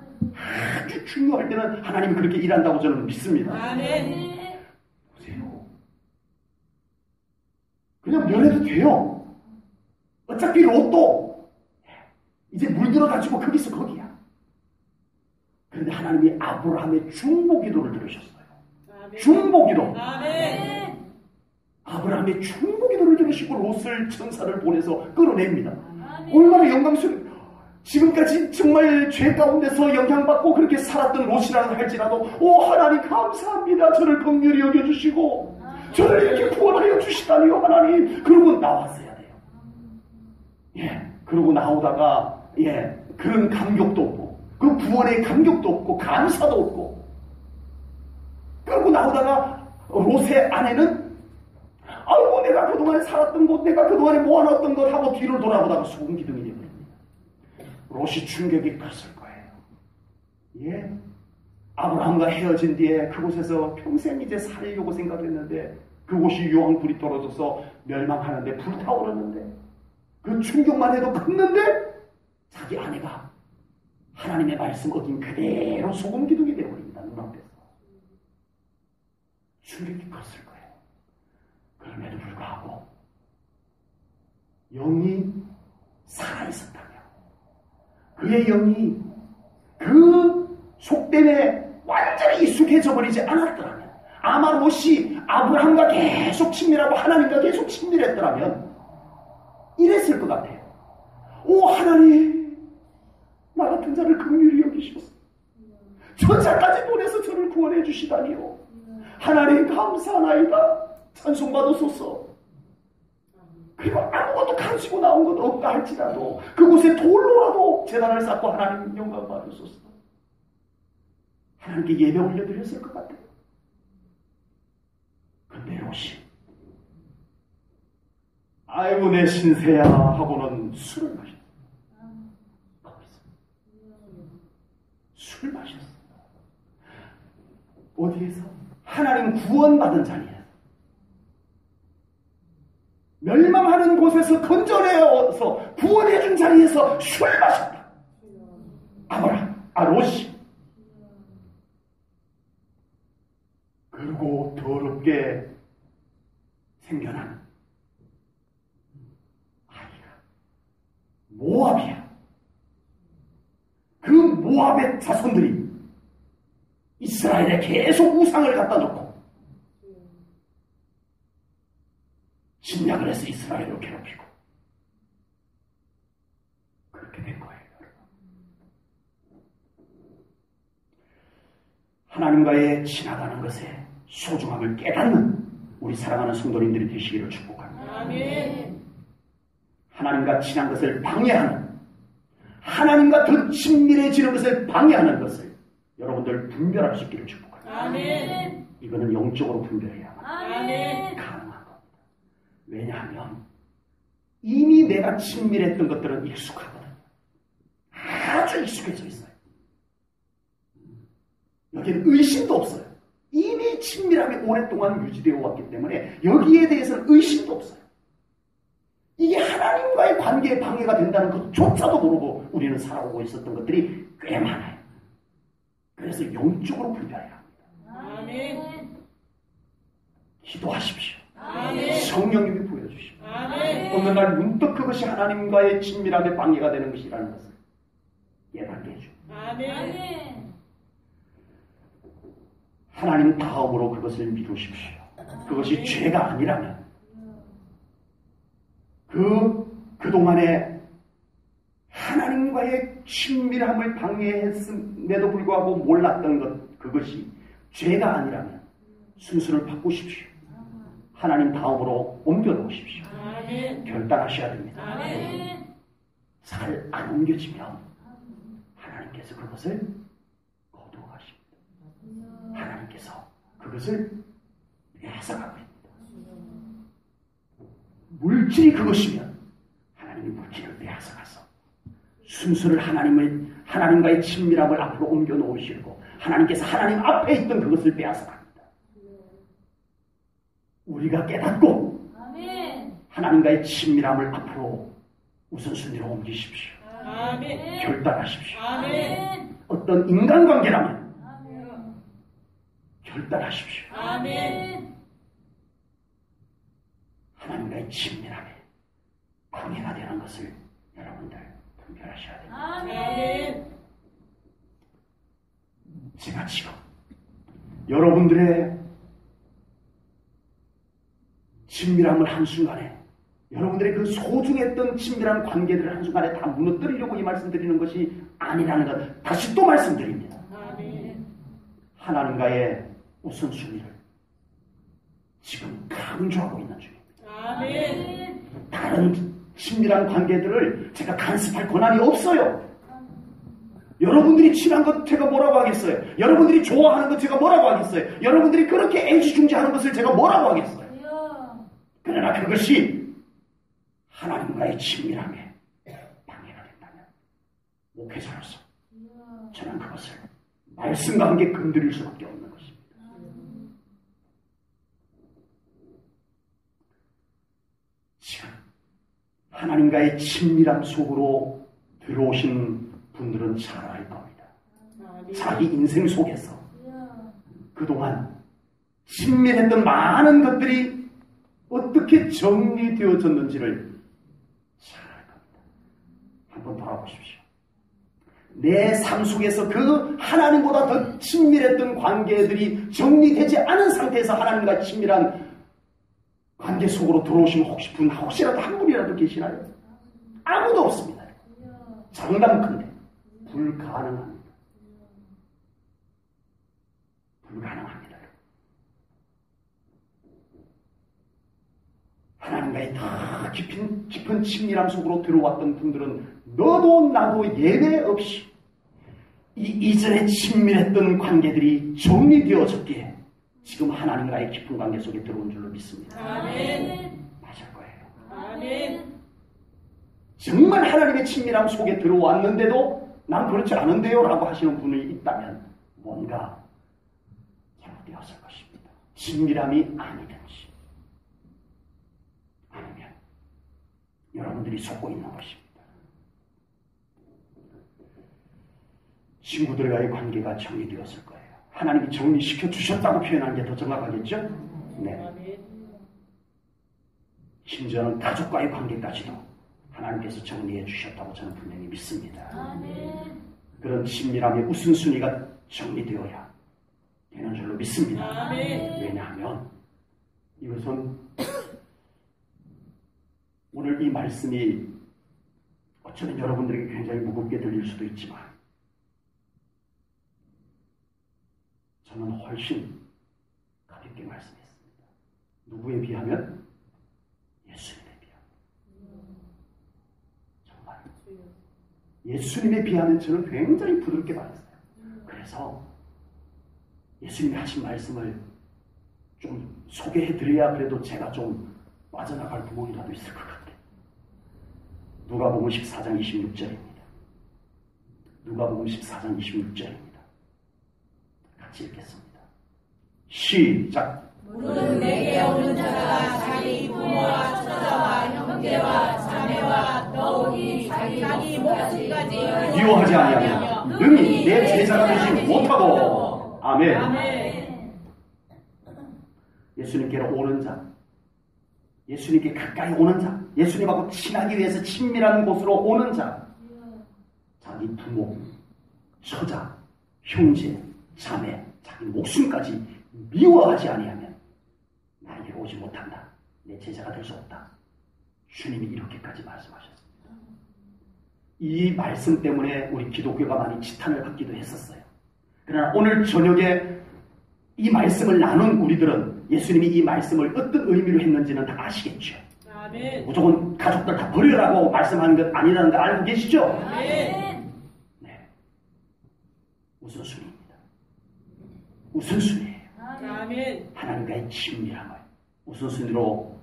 Speaker 1: 아주 중요할 때는 하나님이 그렇게 일한다고 저는 믿습니다.
Speaker 2: 아멘.
Speaker 1: 보세요. 그냥 면해도 돼요. 어차피 롯도 이제 물들어가지고 거기서 거기야. 그런데 하나님이 아브라함의 중보기도를 들으셨어요. 중보기도. 아브라함의 중보기도를 들으시고 롯을 천사를 보내서 끌어냅니다. 얼마나 영광스러운, 지금까지 정말 죄 가운데서 영향받고 그렇게 살았던 롯이라고 할지라도 하나님 감사합니다. 저를 긍휼히 여겨주시고 저를 이렇게 구원하여 주시다니요 하나님. 그러고 나왔어야 돼요. 그러고 나오다가 그런 감격도 없고 그 구원의 감격도 없고 감사도 없고, 그러고 나오다가 롯의 아내는 아이고 내가 그동안에 살았던 것, 내가 그동안에 모아놨던 것 하고 뒤를 돌아보다가 소금 기둥이 되어버립니다. 롯이 충격이 컸을 거예요. 아브라함과 헤어진 뒤에 그곳에서 평생 이제 살려고 생각했는데 그곳이 유황불이 떨어져서 멸망하는데 불타오르는데 그 충격만 해도 컸는데 자기 아내가 하나님의 말씀 어긴 그대로 소금 기둥이 되어버립니다. 눈앞에서. 충격이 컸을 거예요. 그럼에도 불구하고 영이 살아있었다며, 그의 영이 그 속됨에 완전히 익숙해져 버리지 않았더라면, 아마 롯이 아브라함과 계속 친밀하고 하나님과 계속 친밀했더라면 이랬을 것 같아요. 오 하나님, 나 같은 자를 긍휼히 여기셔서 천사까지 보내서 저를 구원해 주시다니요. 하나님 감사하나이다. 찬송받으소서. 그리고 아무것도 가지고 나온 것 없다 할지라도 그곳에 돌로라도 제단을 쌓고 하나님 영광 받으소서. 하나님께 예배 올려드렸을 것 같아요. 근데 롯이 아이고 내 신세야 하고는 술을 마셨어요. 술 마셨어요. 어디에서? 하나님 구원받은 자리에서, 멸망하는 곳에서 건져내어서 구원해준 자리에서 술 마셨다. 롯이. 그리고 더럽게 생겨난 아이가 모압이야. 그 모압의 자손들이 이스라엘에 계속 우상을 갖다 놓고 침략을 해서 이스라엘을 괴롭히고 그렇게 된 거예요. 하나님과의 지나가는 것에 소중함을 깨닫는 우리 사랑하는 성도님들이 되시기를 축복합니다.
Speaker 2: 아멘.
Speaker 1: 하나님과 친한 것을 방해하는, 하나님과 더 친밀해지는 것을 방해하는 것을 여러분들 분별할 수 있기를 축복합니다.
Speaker 2: 아멘.
Speaker 1: 이거는 영적으로 분별해야만
Speaker 2: 아멘.
Speaker 1: 가능한 겁니다. 왜냐하면 이미 내가 친밀했던 것들은 익숙하거든요. 아주 익숙해져 있어요. 여기는 의심도 없어요. 이미 친밀함이 오랫동안 유지되어 왔기 때문에 여기에 대해서는 의심도 없어요. 이게 하나님과의 관계에 방해가 된다는 것조차도 모르고 우리는 살아오고 있었던 것들이 꽤 많아요. 그래서 영적으로 분별해야 합니다.
Speaker 2: 아멘.
Speaker 1: 기도하십시오.
Speaker 2: 아멘.
Speaker 1: 성령님이 보여주시고
Speaker 2: 아멘.
Speaker 1: 어느 날 문득 그것이 하나님과의 친밀함에 방해가 되는 것이라는 것을 깨닫게 해줍니다.
Speaker 2: 아멘.
Speaker 1: 하나님 다음으로 그것을 미루십시오. 그것이 죄가 아니라면 그동안에 하나님과의 친밀함을 방해했음에도 불구하고 몰랐던 것, 그것이 죄가 아니라면 순서를 바꾸십시오. 하나님 다음으로 옮겨놓으십시오.
Speaker 2: 아멘.
Speaker 1: 결단하셔야 됩니다.
Speaker 2: 아멘.
Speaker 1: 잘 안 옮겨지면 하나님께서 그것을 거두어 가십니다. 하나님께서 그것을 빼앗아가고 있습니다. 물질이 그것이면 하나님이 물질을 빼앗아가서 순서를 하나님과의 친밀함을 앞으로 옮겨 놓으시고 하나님께서 하나님 앞에 있던 그것을 빼앗아갑니다. 우리가 깨닫고 하나님과의 친밀함을 앞으로 우선순위로 옮기십시오.
Speaker 2: 아멘.
Speaker 1: 결단하십시오.
Speaker 2: 아멘.
Speaker 1: 어떤 인간관계라면 결단하십시오.
Speaker 2: 아멘.
Speaker 1: 하나님과의 친밀함에 방해가 되는 것을 여러분들 분별하셔야 됩니다.
Speaker 2: 아멘.
Speaker 1: 제가 지금 여러분들의 친밀함을 한순간에, 여러분들의 그 소중했던 친밀한 관계들을 한순간에 다 무너뜨리려고 이 말씀드리는 것이 아니라는 것 다시 또 말씀드립니다.
Speaker 2: 아멘.
Speaker 1: 하나님과의 우선순위를 지금 강조하고 있는 중입니다.
Speaker 2: 아멘.
Speaker 1: 다른 친밀한 관계들을 제가 간섭할 권한이 없어요. 여러분들이 친한 것 제가 뭐라고 하겠어요? 여러분들이 좋아하는 것 제가 뭐라고 하겠어요? 여러분들이 그렇게 애지중지하는 것을 제가 뭐라고 하겠어요? 그러나 그것이 하나님과의 친밀함에 방해가 된다면 목회자로서 저는 그것을 말씀과 함께 건드릴 수밖에 없는 것입니다. 지금 하나님과의 친밀함 속으로 들어오신 분들은 잘 알 겁니다. 자기 인생 속에서 그동안 친밀했던 많은 것들이 어떻게 정리되어졌는지를 잘 알 겁니다. 한번 돌아보십시오. 내 삶 속에서 그 하나님보다 더 친밀했던 관계들이 정리되지 않은 상태에서 하나님과 친밀한 관계 속으로 들어오시면 혹시라도 한 분이라도 계시나요? 아무도 없습니다. 장담컨대 불가능합니다. 불가능합니다. 하나님과의 더 깊은 친밀함 속으로 들어왔던 분들은 너도 나도 예외 없이 이전에 친밀했던 관계들이 정리되어졌기에 지금 하나님과의 깊은 관계 속에 들어온 줄로 믿습니다.
Speaker 2: 아멘.
Speaker 1: 맞을 거예요.
Speaker 2: 아멘.
Speaker 1: 정말 하나님의 친밀함 속에 들어왔는데도 난 그렇지 않은데요 라고 하시는 분이 있다면 뭔가 잘못되었을 것입니다. 친밀함이 아니든지 아니면 여러분들이 속고 있는 것입니다. 친구들과의 관계가 정리되었을 거예요. 하나님이 정리시켜 주셨다고 표현하는 게 더 정확하겠죠? 네. 심지어는 가족과의 관계까지도 하나님께서 정리해 주셨다고 저는 분명히 믿습니다.
Speaker 2: 아멘.
Speaker 1: 그런 친밀함의 우선순위가 정리되어야 되는 줄로 믿습니다.
Speaker 2: 아멘.
Speaker 1: 왜냐하면 이것은 오늘 이 말씀이 어쩌면 여러분들에게 굉장히 무겁게 들릴 수도 있지만 저는 훨씬 가볍게 말씀했습니다. 누구에 비하면? 예수님에 비하면. 정말 예수님에 비하면 저는 굉장히 부드럽게 말했어요. 그래서 예수님이 하신 말씀을 좀 소개해드려야 그래도 제가 좀 빠져나갈 구멍이라도 있을 것 같아요. 누가복음 14장 26절입니다. 누가복음 14장 26절입니다. 같이 읽겠습니다. 시작.
Speaker 2: 무릇 내게 오는 자가 자기 부모와 처자와 형제와 자매와 더욱이 자기 목숨까지
Speaker 1: 미워하지 아니하며 능히 내 제자가 되지 못하고. 아멘.
Speaker 2: 아멘.
Speaker 1: 예수님께로 오는 자, 예수님께 가까이 오는 자, 예수님하고 친하기 위해서 친밀한 곳으로 오는 자, 자기 부모, 처자, 형제, 자매, 자기 목숨까지 미워하지 아니하면 나에게 오지 못한다. 내 제자가 될 수 없다. 주님이 이렇게까지 말씀하셨습니다. 이 말씀 때문에 우리 기독교가 많이 지탄을 받기도 했었어요. 그러나 오늘 저녁에 이 말씀을 나눈 우리들은 예수님이 이 말씀을 어떤 의미로 했는지는 다 아시겠죠.
Speaker 2: 아멘.
Speaker 1: 무조건 가족들 다 버리라고 말씀하는 것 아니라는 걸 알고 계시죠?
Speaker 2: 아멘.
Speaker 1: 네. 우선순위입니다. 우선순위예요.
Speaker 2: 아멘.
Speaker 1: 하나님과의 친밀함을 우선순위로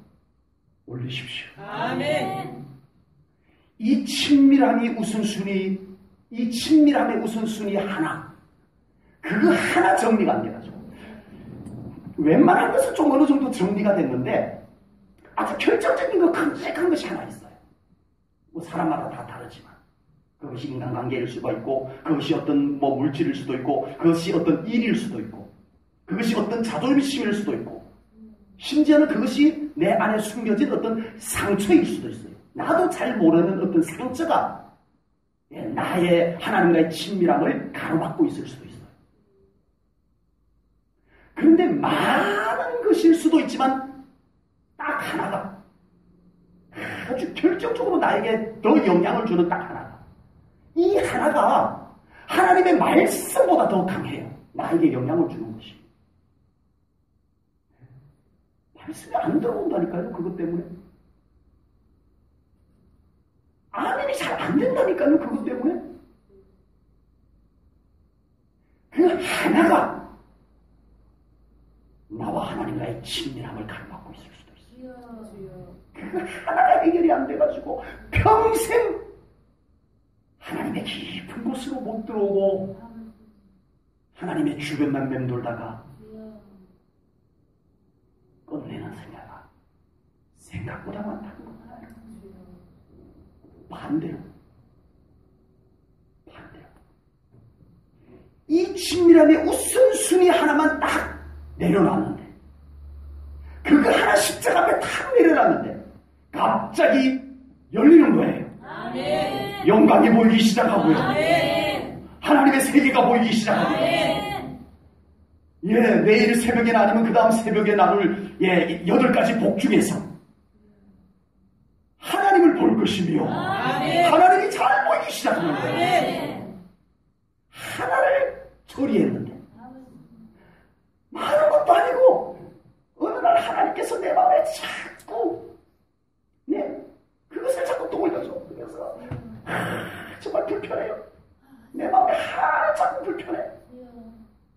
Speaker 1: 올리십시오.
Speaker 2: 아멘.
Speaker 1: 이 친밀함이 우선순위, 이 친밀함의 우선순위 하나, 그거 하나 정리가 안 돼가지고 웬만한 것은 좀 어느 정도 정리가 됐는데 아주 결정적인 거 큼직한 것이 하나 있어요. 뭐 사람마다 다 다르지만 그것이 인간관계일 수가 있고 그것이 어떤 뭐 물질일 수도 있고 그것이 어떤 일일 수도 있고 그것이 어떤 자존심일 수도 있고 심지어는 그것이 내 안에 숨겨진 어떤 상처일 수도 있어요. 나도 잘 모르는 어떤 상처가 나의 하나님과의 친밀함을 가로막고 있을 수도 있어요. 그런데 많은 것일 수도 있지만 딱 하나가 아주 결정적으로 나에게 더 영향을 주는 딱 하나가, 이 하나가 하나님의 말씀보다 더 강해요. 나에게 영향을 주는 것이. 말씀이 안 들어온다니까요. 그것 때문에. 아멘이 잘 안 된다니까요. 그것 때문에. 그 하나가 나와 하나님과의 친밀함을 가로막고 있을 수도 있어요. 그 하나가 해결이 안 돼가지고 평생 하나님의 깊은 곳으로 못 들어오고 하나님의 주변만 맴돌다가 끝내는 생각보다 많다는 거예요. 반대로 이 친밀함의 우선순위 하나만 딱 내려놨는데, 그거 하나 십자가 앞에 탁 내려놨는데 갑자기 열리는 거예요. 아멘. 영광이 보이기 시작하고요. 아멘. 하나님의 세계가 보이기 시작하고요. 아멘. 내일 새벽에나 아니면 그 다음 새벽에 나눌 8가지 복 중에서 하나님을 볼 것이며, 아멘. 하나님이 잘 보이기 시작하는 거예요. 아멘. 하나를 처리했는데 많은 것도 아니고 어느 날 하나님께서 내 마음에 자꾸 그것을 자꾸 떠올려줘. 그래서 정말 불편해요. 내 마음에 자꾸 불편해.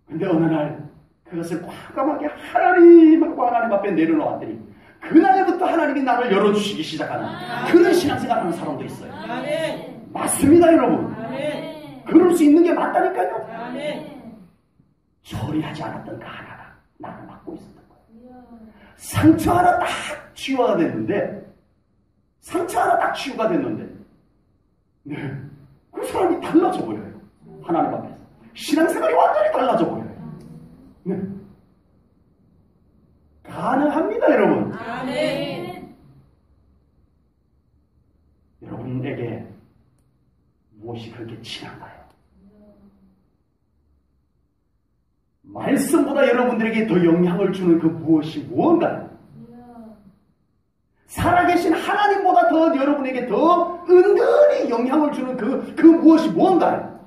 Speaker 1: 근데 어느 날 그것을 과감하게 하나님하고 하나님 앞에 내려놓았더니 그날부터 하나님이 나를 열어주시기 시작하는 그런 신앙생활 하는 사람도 있어요. 아멘. 맞습니다, 여러분. 아멘. 그럴 수 있는 게 맞다니까요. 아멘. 처리하지 않았던 그 하나가 나를 막고 있었던 거예요. 상처 하나 딱 치유가 됐는데, 그 사람이 달라져 버려요. 하나님 앞에서 신앙생활이 완전히 달라져 버려요. 가능합니다, 여러분. 아멘. 여러분에게 무엇이 그렇게 친한가요? 말씀보다 여러분들에게 더 영향을 주는 그 무엇이 무언가요? 살아계신 하나님보다 더 여러분에게 더 은근히 영향을 주는 그 무엇이 무언가요?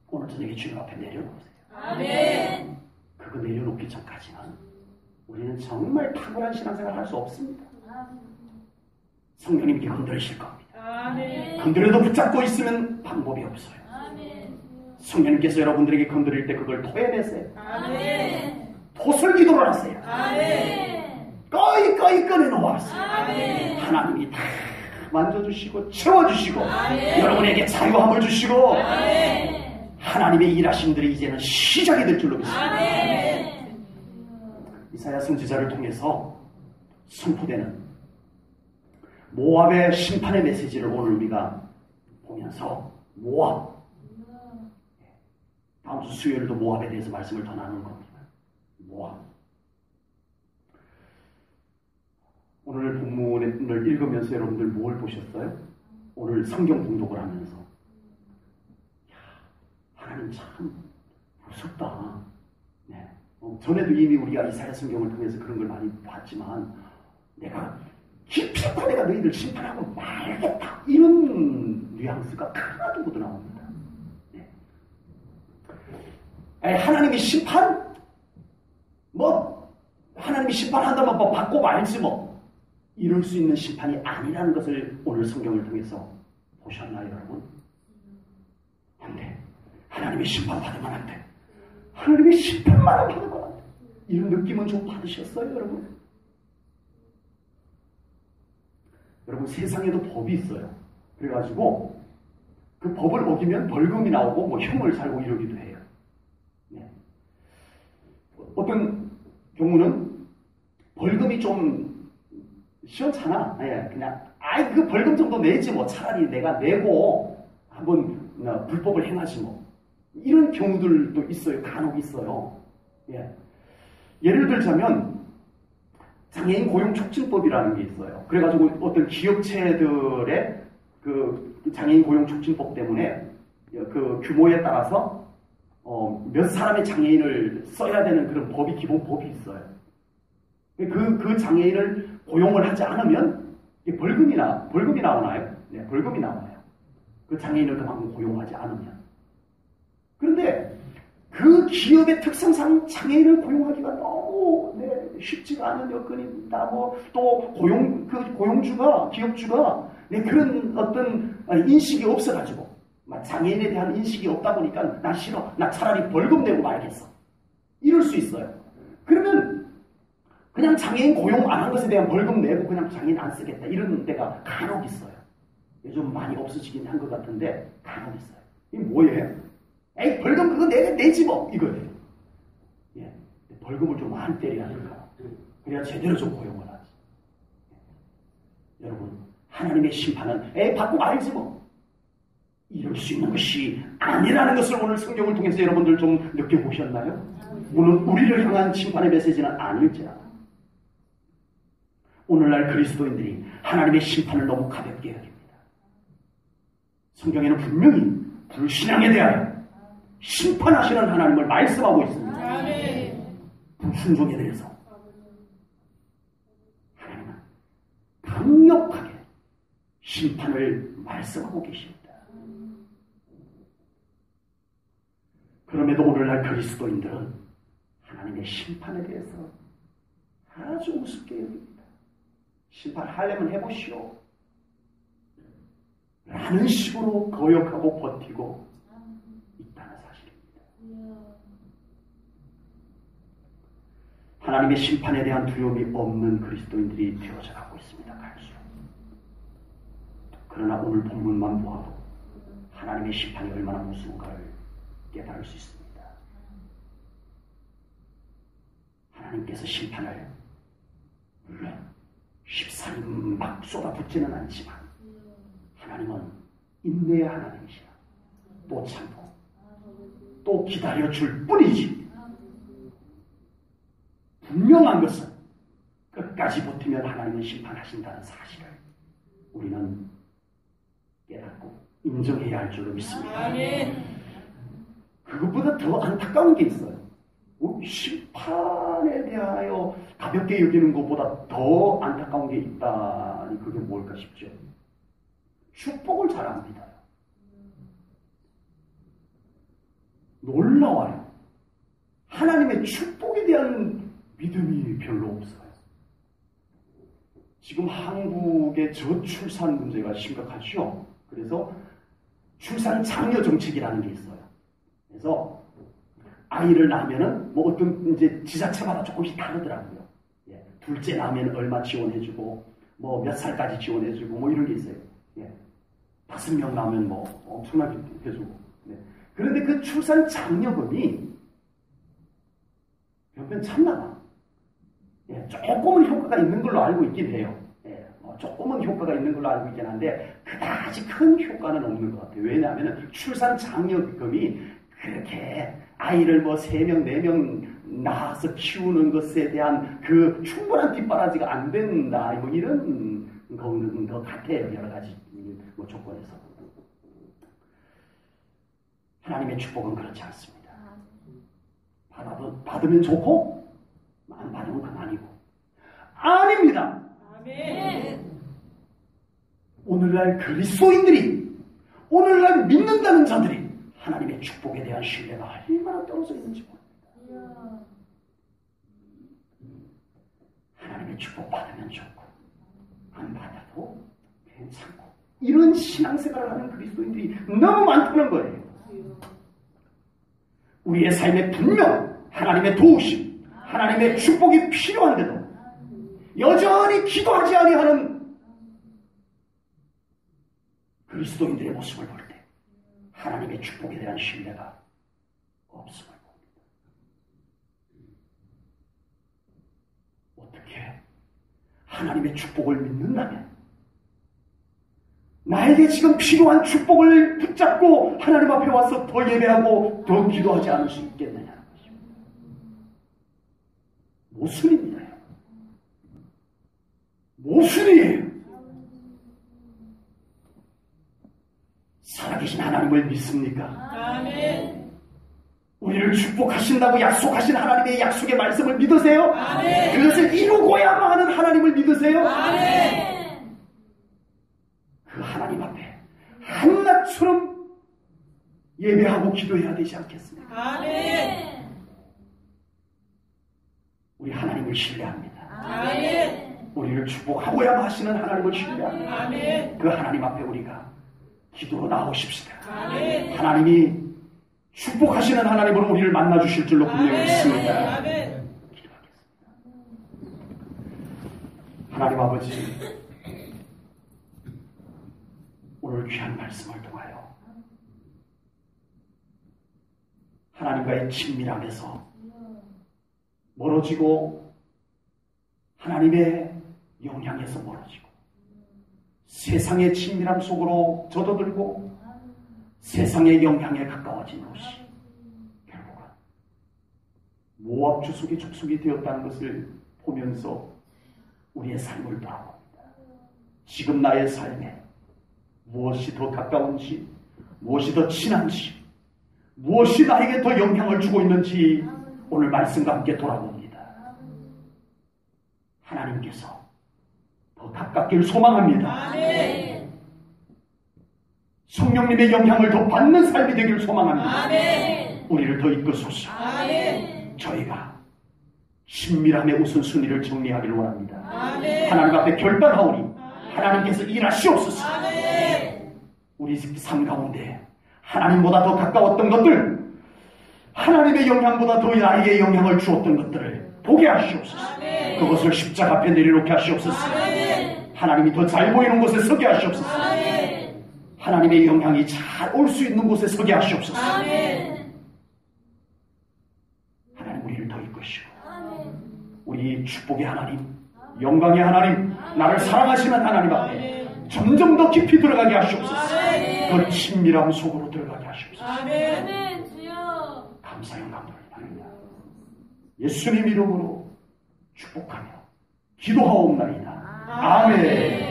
Speaker 1: 오늘 저녁에 주님 앞에 내려놓으세요. 아멘. 그거 내려놓기 전까지는 우리는 정말 탁월한 신앙생활을 할 수 없습니다. 성령님께 건드리실 겁니다. 아멘. 건드려도 붙잡고 있으면 방법이 없어요. 아멘. 성령님께서 여러분들에게 건드릴 때 그걸 토해내세요. 아멘. 토설기도를 하세요. 아멘. 꺼이 꺼내놓았어요. 아멘. 하나님이 다 만져주시고 채워주시고, 아멘. 여러분에게 자유함을 주시고, 아멘. 하나님의 일하심들이 이제는 시작이 될 줄로 믿습니다. 아멘. 이사야 선지자를 통해서 선포되는 모압의 심판의 메시지를 오늘 우리가 보면서, 모압, 다음 주 수요일도 모압에 대해서 말씀을 더 나누는 겁니다. 모압. 오늘 본문을 읽으면서 여러분들 뭘 보셨어요? 오늘 성경 공독을 하면서, 하나님 참 무섭다. 전에도 이미 우리가 이사야 성경을 통해서 그런 걸 많이 봤지만, 내가 깊이 내가 너희들 심판하고 말겠다, 이런 뉘앙스가 하나도 못 나옵니다. 하나님이 심판? 하나님이 심판한다면 받고 말지 이럴 수 있는 심판이 아니라는 것을 오늘 성경을 통해서 보셨나요, 여러분? 안 돼. 하나님의 심판 받으면 안 돼. 하나님의 심판만 받으면 안 돼. 이런 느낌은 좀 받으셨어요, 여러분? 여러분, 세상에도 법이 있어요. 그래가지고 그 법을 어기면 벌금이 나오고 형을 살고 이러기도 해요. 어떤 경우는 벌금이 좀 시원찮아. 그냥 그 벌금 정도 내지 차라리 내가 내고 한번 불법을 행하지 이런 경우들도 있어요. 간혹 있어요. 예를 들자면 장애인 고용 촉진법이라는 게 있어요. 그래가지고 어떤 기업체들의 그 장애인 고용 촉진법 때문에 그 규모에 따라서 몇 사람의 장애인을 써야 되는 그런 법이 기본 법이 있어요. 그 장애인을 고용을 하지 않으면 벌금이 나오나요? 네, 벌금이 나와요. 그 장애인을 그만큼 고용하지 않으면. 그런데 그 기업의 특성상 장애인을 고용하기가 너무 쉽지가 않은 여건입니다. 또 고용주가 기업주가 그런 어떤 인식이 없어가지고 장애인에 대한 인식이 없다 보니까 나 싫어. 나 차라리 벌금 내고 말겠어. 이럴 수 있어요. 그러면 그냥 장애인 고용 안 한 것에 대한 벌금 내고 그냥 장애인 안 쓰겠다. 이런 데가 간혹 있어요. 요즘 많이 없어지긴 한 것 같은데 간혹 있어요. 이게 뭐예요? 에이, 벌금 그거 내지 뭐. 이거예요. 예. 벌금을 좀 많이 때려야 될까. 그래야 제대로 좀 고용을 하지. 예. 여러분, 하나님의 심판은 받고 말지 뭐. 이럴 수 있는 것이 아니라는 것을 오늘 성경을 통해서 여러분들 좀 느껴보셨나요? 오늘 우리를 향한 심판의 메시지는 아닐지라도 오늘날 그리스도인들이 하나님의 심판을 너무 가볍게 여깁니다. 성경에는 분명히 불신앙에 대하여 심판하시는 하나님을 말씀하고 있습니다. 불순종에 대해서 하나님은 강력하게 심판을 말씀하고 계십니다. 그럼에도 오늘날 그리스도인들은 하나님의 심판에 대해서 아주 우습게 여깁니다. 심판하려면 해보시오. 라는 식으로 거역하고 버티고 있다는 사실입니다. 하나님의 심판에 대한 두려움이 없는 그리스도인들이 되어져 가고 있습니다. 갈수록. 그러나 오늘 본문만 보아도 하나님의 심판이 얼마나 무서운가를 깨달을 수 있습니다. 하나님께서 심판을 물론 쉽사리 막 쏟아붓지는 않지만 하나님은 인내의 하나님이시라. 또 참고 또 기다려줄 뿐이지. 분명한 것은 끝까지 버티면 하나님은 심판하신다는 사실을 우리는 깨닫고 인정해야 할 줄로 믿습니다. 그것보다 더 안타까운 게 있어요. 심판에 대하여 가볍게 여기는 것보다 더 안타까운 게 있다니 그게 뭘까 싶죠. 축복을 잘 안 믿어요. 놀라워요. 하나님의 축복에 대한 믿음이 별로 없어요. 지금 한국의 저출산 문제가 심각하죠. 그래서 출산 장려 정책이라는 게 있어요. 그래서 아이를 낳으면은 뭐 어떤 이제 지자체마다 조금씩 다르더라고요. 예. 둘째 낳으면 얼마 지원해주고 뭐 몇 살까지 지원해주고 뭐 이런 게 있어요. 예. 5명 낳으면 뭐 엄청나게 해주고. 네. 그런데 그 출산 장려금이 몇몇 참나 봐. 예. 조금은 효과가 있는 걸로 알고 있긴 해요. 예. 조금은 효과가 있는 걸로 알고 있긴 한데 그다지 큰 효과는 없는 것 같아요. 왜냐하면 출산 장려금이 그렇게 아이를 뭐 3명, 4명 낳아서 키우는 것에 대한 그 충분한 뒷바라지가 안 된다. 뭐 이런 거는 것 같아요. 여러 가지 뭐 조건에서. 하나님의 축복은 그렇지 않습니다. 받으면 좋고, 안 받으면 그만이고. 아닙니다. 오늘날 그리스도인들이, 오늘날 믿는다는 자들이 하나님의 축복에 대한 신뢰가 얼마나 떨어져 있는지 모릅니다. 하나님의 축복 받으면 좋고 안 받아도 괜찮고 이런 신앙생활을 하는 그리스도인들이 너무 많다는 거예요. 우리의 삶에 분명 하나님의 도우심, 하나님의 축복이 필요한데도 여전히 기도하지 아니하는 그리스도인들의 모습을 볼 때 하나님의 축복에 대한 신뢰가 없음을 봅니다. 어떻게 하나님의 축복을 믿는다면 나에게 지금 필요한 축복을 붙잡고 하나님 앞에 와서 더 예배하고 더 기도하지 않을 수 있겠느냐는 것입니다. 모순입니다. 모순이에요. 살아계신 하나님을 믿습니까?
Speaker 2: 아멘.
Speaker 1: 우리를 축복하신다고 약속하신 하나님의 약속의 말씀을 믿으세요?
Speaker 2: 아멘.
Speaker 1: 그것을 이루고야만 하는 하나님을 믿으세요?
Speaker 2: 아멘.
Speaker 1: 그 하나님 앞에 한낱처럼 예배하고 기도해야 되지 않겠습니까?
Speaker 2: 아멘.
Speaker 1: 우리 하나님을 신뢰합니다.
Speaker 2: 아멘.
Speaker 1: 우리를 축복하고야만 하시는 하나님을 신뢰합니다.
Speaker 2: 아멘.
Speaker 1: 그 하나님 앞에 우리가 기도로 나오십시다.
Speaker 2: 아멘.
Speaker 1: 하나님이 축복하시는 하나님으로 우리를 만나주실 줄로 분명히 믿습니다.
Speaker 2: 아멘.
Speaker 1: 기도하겠습니다. 하나님 아버지, 오늘 귀한 말씀을 통하여 하나님과의 친밀함에서 멀어지고 하나님의 영향에서 멀어지고 세상의 친밀함 속으로 젖어들고 세상의 영향에 가까워진 것이 결국은 모압 주속의 족속이 되었다는 것을 보면서 우리의 삶을 돌아봅니다. 지금 나의 삶에 무엇이 더 가까운지, 무엇이 더 친한지, 무엇이 나에게 더 영향을 주고 있는지 오늘 말씀과 함께 돌아봅니다. 하나님께서 더 가깝기를 소망합니다.
Speaker 2: 아멘.
Speaker 1: 성령님의 영향을 더 받는 삶이 되기를 소망합니다.
Speaker 2: 아멘.
Speaker 1: 우리를 더 이끄소서.
Speaker 2: 아멘.
Speaker 1: 저희가 친밀함의 우선순위를 정리하기를 원합니다.
Speaker 2: 아멘.
Speaker 1: 하나님 앞에 결단하오니 하나님께서 일하시옵소서.
Speaker 2: 아멘.
Speaker 1: 우리 삶 가운데 하나님보다 더 가까웠던 것들, 하나님의 영향보다 더 나에게 영향을 주었던 것들을 보게 하시옵소서.
Speaker 2: 아멘.
Speaker 1: 그것을 십자가 앞에 내려놓게 하시옵소서.
Speaker 2: 아멘.
Speaker 1: 하나님이 더 잘 보이는 곳에 서게 하시옵소서.
Speaker 2: 아멘.
Speaker 1: 하나님의 영향이 잘 올 수 있는 곳에 서게 하시옵소서.
Speaker 2: 아멘.
Speaker 1: 하나님 우리를 더 이끄시고
Speaker 2: 아멘.
Speaker 1: 우리 축복의 하나님, 영광의 하나님, 나를 사랑하시는 하나님 앞에 점점 더 깊이 들어가게 하시옵소서. 그 친밀함 속으로 들어가게 하시옵소서.
Speaker 2: 아멘.
Speaker 1: 감사 영광 돌립니다. 예수님 이름으로 축복하며 기도하옵나이다. 아멘.